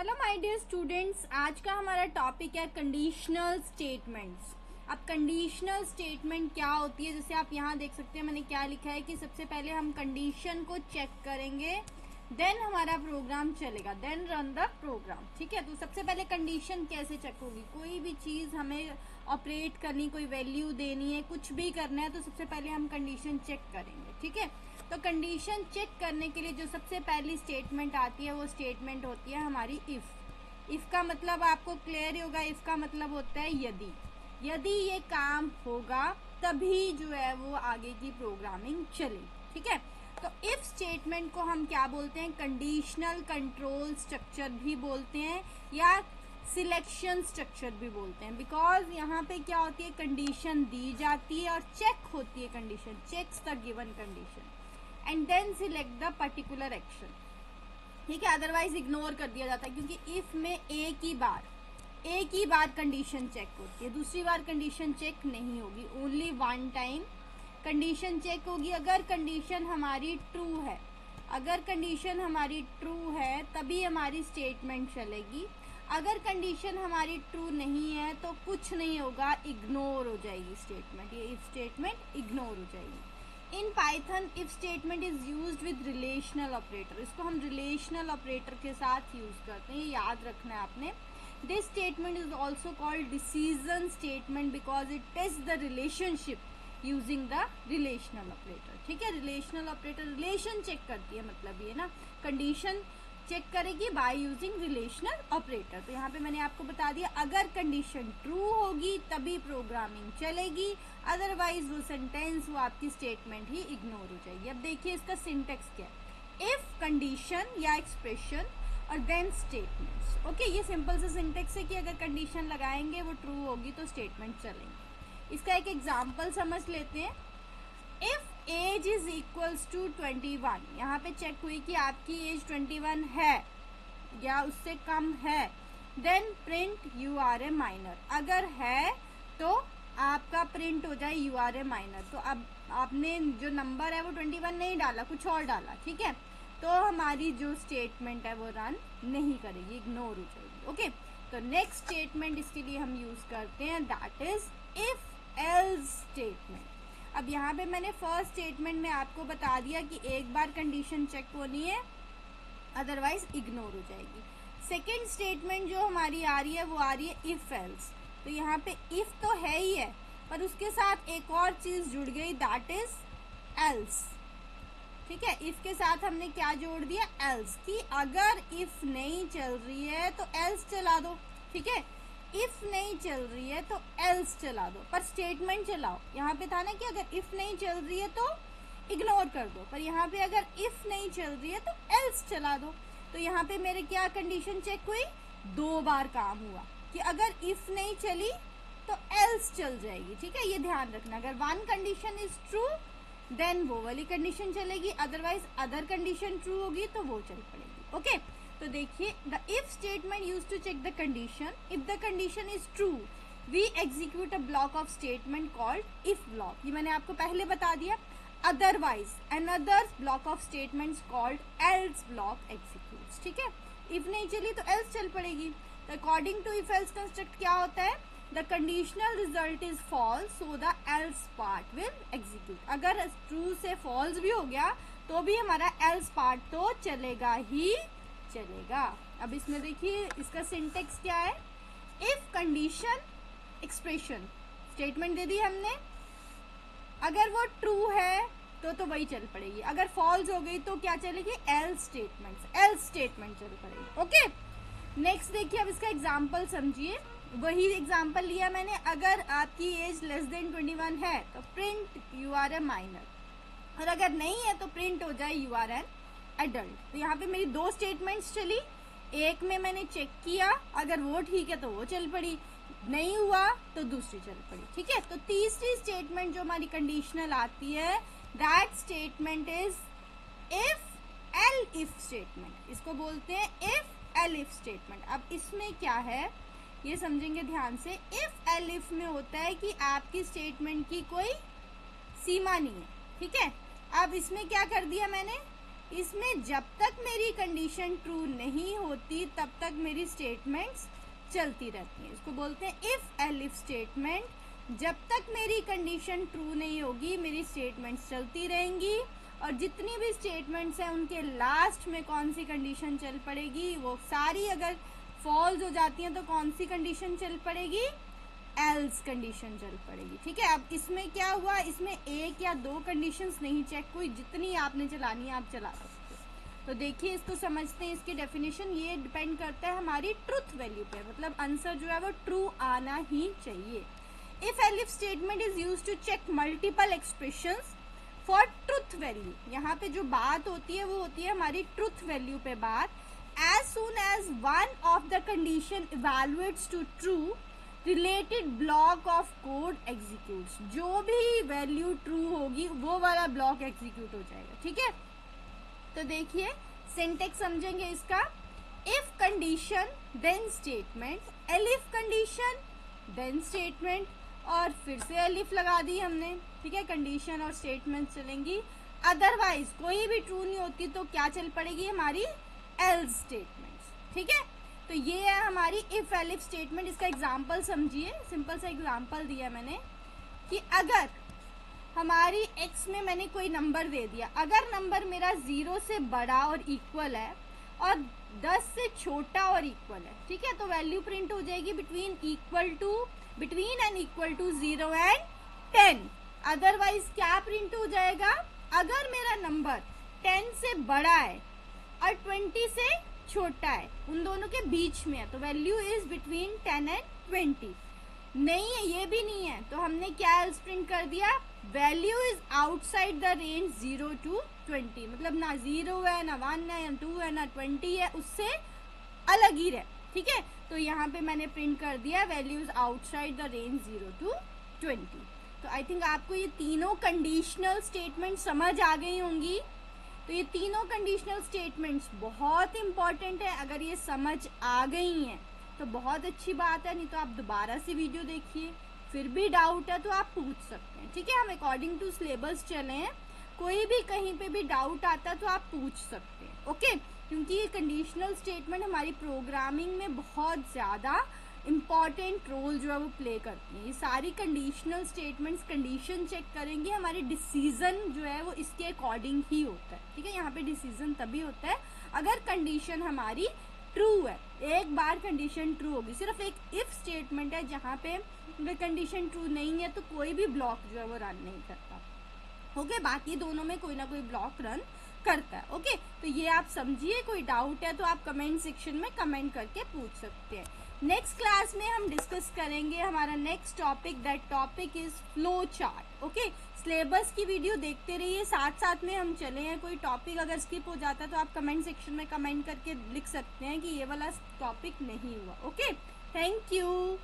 Hello my dear students, आज का हमारा टॉपिक है कंडीशनल स्टेटमेंट्स। अब कंडीशनल स्टेटमेंट क्या होती है, जैसे आप यहाँ देख सकते हैं मैंने क्या लिखा है कि सबसे पहले हम कंडीशन को चेक करेंगे, देन हमारा प्रोग्राम चलेगा, देन रन द प्रोग्राम। ठीक है, तो सबसे पहले कंडीशन कैसे चेक होगी? कोई भी चीज़ हमें ऑपरेट करनी, कोई वैल्यू देनी है, कुछ भी करना है, तो सबसे पहले हम कंडीशन चेक करेंगे। ठीक है, तो कंडीशन चेक करने के लिए जो सबसे पहली स्टेटमेंट आती है वो स्टेटमेंट होती है हमारी इफ का मतलब आपको क्लियर होगा। इफ का मतलब होता है यदि ये काम होगा तभी जो है वो आगे की प्रोग्रामिंग चले। ठीक है, तो इफ स्टेटमेंट को हम क्या बोलते हैं? कंडीशनल कंट्रोल स्ट्रक्चर भी बोलते हैं या सिलेक्शन स्ट्रक्चर भी बोलते हैं, बिकॉज यहाँ पे क्या होती है, कंडीशन दी जाती है और चेक होती है condition, checks the given condition and then select the particular action. ठीक है, अदरवाइज इग्नोर कर दिया जाता है, क्योंकि इफ में एक ही बार कंडीशन चेक होती है, दूसरी बार कंडीशन चेक नहीं होगी। Only one time condition check होगी अगर कंडीशन हमारी ट्रू है। अगर कंडीशन हमारी ट्रू है तभी हमारी स्टेटमेंट चलेगी। अगर कंडीशन हमारी ट्रू नहीं है तो कुछ नहीं होगा, इग्नोर हो जाएगी स्टेटमेंट, ये इफ स्टेटमेंट इग्नोर हो जाएगी। In Python if statement is used with relational operator, इसको हम रिलेशनल ऑपरेटर के साथ यूज करते हैं, ये याद रखना है आपने। This statement is also called decision statement because it taste the relationship using the relational operator. ठीक है, रिलेशनल ऑपरेटर रिलेशन चेक करती है, मतलब ये ना कंडीशन चेक करेगी बाय यूजिंग रिलेशनल ऑपरेटर। तो यहाँ पे मैंने आपको बता दिया, अगर कंडीशन ट्रू होगी तभी प्रोग्रामिंग चलेगी, अदरवाइज वो सेंटेंस, वो आपकी स्टेटमेंट ही इग्नोर हो जाएगी। अब देखिए इसका सिंटेक्स क्या है, इफ कंडीशन या एक्सप्रेशन और देन स्टेटमेंट्स। ओके, ये सिंपल सा सिंटेक्स है कि अगर कंडीशन लगाएंगे वो ट्रू होगी तो स्टेटमेंट चलेंगे। इसका एक एग्जाम्पल समझ लेते हैं। If age is equals to 21, यहाँ पे चेक हुई कि आपकी एज 21 है या उससे कम है, then print you are a minor. अगर है तो आपका प्रिंट हो जाए यू आर ए माइनर। तो अब आपने जो नंबर है वो 21 नहीं डाला, कुछ और डाला। ठीक है, तो हमारी जो स्टेटमेंट है वो रन नहीं करेगी, इग्नोर हो जाएगी। ओके, तो नेक्स्ट स्टेटमेंट इसके लिए हम यूज करते हैं, that is if else statement. अब यहाँ पे मैंने फर्स्ट स्टेटमेंट में आपको बता दिया कि एक बार कंडीशन चेक होनी है, अदरवाइज इग्नोर हो जाएगी। सेकेंड स्टेटमेंट जो हमारी आ रही है वो आ रही है इफ एल्स। तो यहाँ पे इफ तो है ही है, पर उसके साथ एक और चीज जुड़ गई, दैट इज एल्स। ठीक है, इफ के साथ हमने क्या जोड़ दिया, एल्स, कि अगर इफ नहीं चल रही है तो एल्स चला दो। ठीक है, इफ नहीं चल रही है तो एल्स चला दो, पर स्टेटमेंट चलाओ। यहाँ पे था ना कि अगर इफ नहीं चल रही है तो इग्नोर कर दो, पर यहाँ पे अगर इफ नहीं चल रही है तो एल्स चला दो। तो यहाँ पे मेरे क्या कंडीशन चेक हुई, 2 बार काम हुआ कि अगर इफ नहीं चली तो एल्स चल जाएगी। ठीक है, ये ध्यान रखना, अगर one condition is true then वो वाली कंडीशन चलेगी, अदरवाइज अदर कंडीशन ट्रू होगी तो वो चल पड़ेगी। ओके, तो देखिए, the if statement use to check the condition. If the condition is true we execute a block of statement called if block, ये मैंने आपको पहले बता दिया। Otherwise another block of statements called else block executes. ठीक है, if नहीं चली तो एल्स चल पड़ेगी। तो according to if else construct क्या होता है, the conditional result is false so the else part will execute. अगर ट्रू से फॉल्स भी हो गया तो भी हमारा एल्स पार्ट तो चलेगा ही चलेगा। अब इसमें देखिए इसका सिंटेक्स क्या है, इफ कंडीशन एक्सप्रेशन, स्टेटमेंट दे दी हमने, अगर वो ट्रू है तो वही चल पड़ेगी, अगर फॉल्स हो गई तो क्या चलेगी, एल्स स्टेटमेंट चल पड़ेगी। ओके, नेक्स्ट देखिए, अब इसका एग्जाम्पल समझिए। वही एग्जाम्पल लिया मैंने, अगर आपकी एज लेस देन 21 है तो print you are a minor, और अगर नहीं है तो प्रिंट हो जाए यू आर एन एडल्ट। तो यहाँ पे मेरी 2 स्टेटमेंट्स चली, एक में मैंने चेक किया, अगर वो ठीक है तो वो चल पड़ी, नहीं हुआ तो दूसरी चल पड़ी। ठीक है, तो तीसरी स्टेटमेंट जो हमारी कंडीशनल आती है, that statement is if L if statement, इसको बोलते हैं इफ एल इफ स्टेटमेंट। अब इसमें क्या है ये समझेंगे ध्यान से। इफ एल इफ में होता है कि आपकी स्टेटमेंट की कोई सीमा नहीं है। ठीक है, अब इसमें क्या कर दिया मैंने, इसमें जब तक मेरी कंडीशन ट्रू नहीं होती तब तक मेरी स्टेटमेंट्स चलती रहती हैं। इसको बोलते हैं इफ एलिफ स्टेटमेंट। जब तक मेरी कंडीशन ट्रू नहीं होगी मेरी स्टेटमेंट्स चलती रहेंगी, और जितनी भी स्टेटमेंट्स हैं उनके लास्ट में कौन सी कंडीशन चल पड़ेगी, वो सारी अगर फॉल्स हो जाती हैं तो कौन सी कंडीशन चल पड़ेगी, एल्स कंडीशन चल पड़ेगी। ठीक है, अब इसमें क्या हुआ, इसमें एक या दो कंडीशंस नहीं चेक हुई, जितनी आपने चलानी है आप चला सकते हो। तो देखिए इसको समझते हैं, इसकी डेफिनेशन ये डिपेंड करता है हमारी ट्रुथ वैल्यू पे, मतलब आंसर जो है वो ट्रू आना ही चाहिए। If elif statement is used to check multiple expressions for truth value. यहाँ पे जो बात होती है वो होती है हमारी ट्रुथ वैल्यू पे बात। As soon as one of the condition evaluates to true, related block of code executes. जो भी वैल्यू ट्रू होगी वो वाला ब्लॉक एग्जीक्यूट हो जाएगा। ठीक है, तो देखिए सिंटेक्स समझेंगे इसका। If condition then statement, elif condition then statement, और फिर से एलिफ लगा दी हमने। ठीक है, कंडीशन और स्टेटमेंट चलेंगी। अदरवाइज कोई भी ट्रू नहीं होती तो क्या चल पड़ेगी हमारी, एल्स स्टेटमेंट्स। ठीक है, तो ये है हमारी इफ एलिफ स्टेटमेंट। इसका एग्जांपल समझिए, सिंपल सा एग्जांपल दिया मैंने कि अगर हमारी x में मैंने कोई नंबर दे दिया, अगर नंबर मेरा 0 से बड़ा और इक्वल है और 10 से छोटा और इक्वल है, ठीक है, तो वैल्यू प्रिंट हो जाएगी between and equal to 0 and 10। Otherwise क्या प्रिंट हो जाएगा, अगर मेरा नंबर 10 से बड़ा है और 20 से छोटा है, उन दोनों के बीच में है, तो वैल्यू इज बिटवीन 10 एंड 20। नहीं है, ये भी नहीं है, तो हमने क्या एल्स प्रिंट कर दिया, value is outside the range 0 to 20, मतलब ना 0 है, ना 1 है, ना 2 है, ना 20 है, उससे अलग ही रहे। ठीक है, तो यहाँ पे मैंने प्रिंट कर दिया value is outside the range 0 to 20। तो आई थिंक आपको ये तीनों कंडीशनल स्टेटमेंट समझ आ गई होंगी। तो ये तीनों कंडीशनल स्टेटमेंट्स बहुत इंपॉर्टेंट है। अगर ये समझ आ गई हैं तो बहुत अच्छी बात है, नहीं तो आप दोबारा से वीडियो देखिए, फिर भी डाउट है तो आप पूछ सकते हैं। ठीक है, हम अकॉर्डिंग टू सिलेबस चले हैं, कोई भी कहीं पे भी डाउट आता है तो आप पूछ सकते हैं। ओके, क्योंकि ये कंडीशनल स्टेटमेंट हमारी प्रोग्रामिंग में बहुत ज़्यादा इम्पॉर्टेंट रोल जो है वो प्ले करती है। ये सारी कंडीशनल स्टेटमेंट्स कंडीशन चेक करेंगे, हमारे डिसीजन जो है वो इसके अकॉर्डिंग ही होता है। ठीक है, यहाँ पे डिसीजन तभी होता है अगर कंडीशन हमारी ट्रू है। एक बार कंडीशन ट्रू होगी, सिर्फ एक इफ स्टेटमेंट है जहाँ पे अगर कंडीशन ट्रू नहीं है तो कोई भी ब्लॉक जो है वो रन नहीं करता। ओके, बाकी दोनों में कोई ना कोई ब्लॉक रन करता है। ओके, तो ये आप समझिए। कोई डाउट है तो आप कमेंट सेक्शन में कमेंट करके पूछ सकते हैं। नेक्स्ट क्लास में हम डिस्कस करेंगे हमारा next topic, that topic is flow chart. Okay, syllabus की वीडियो देखते रहिए, साथ साथ में हम चले हैं। कोई टॉपिक अगर स्किप हो जाता है तो आप कमेंट सेक्शन में कमेंट करके लिख सकते हैं कि ये वाला टॉपिक नहीं हुआ। Okay, thank you.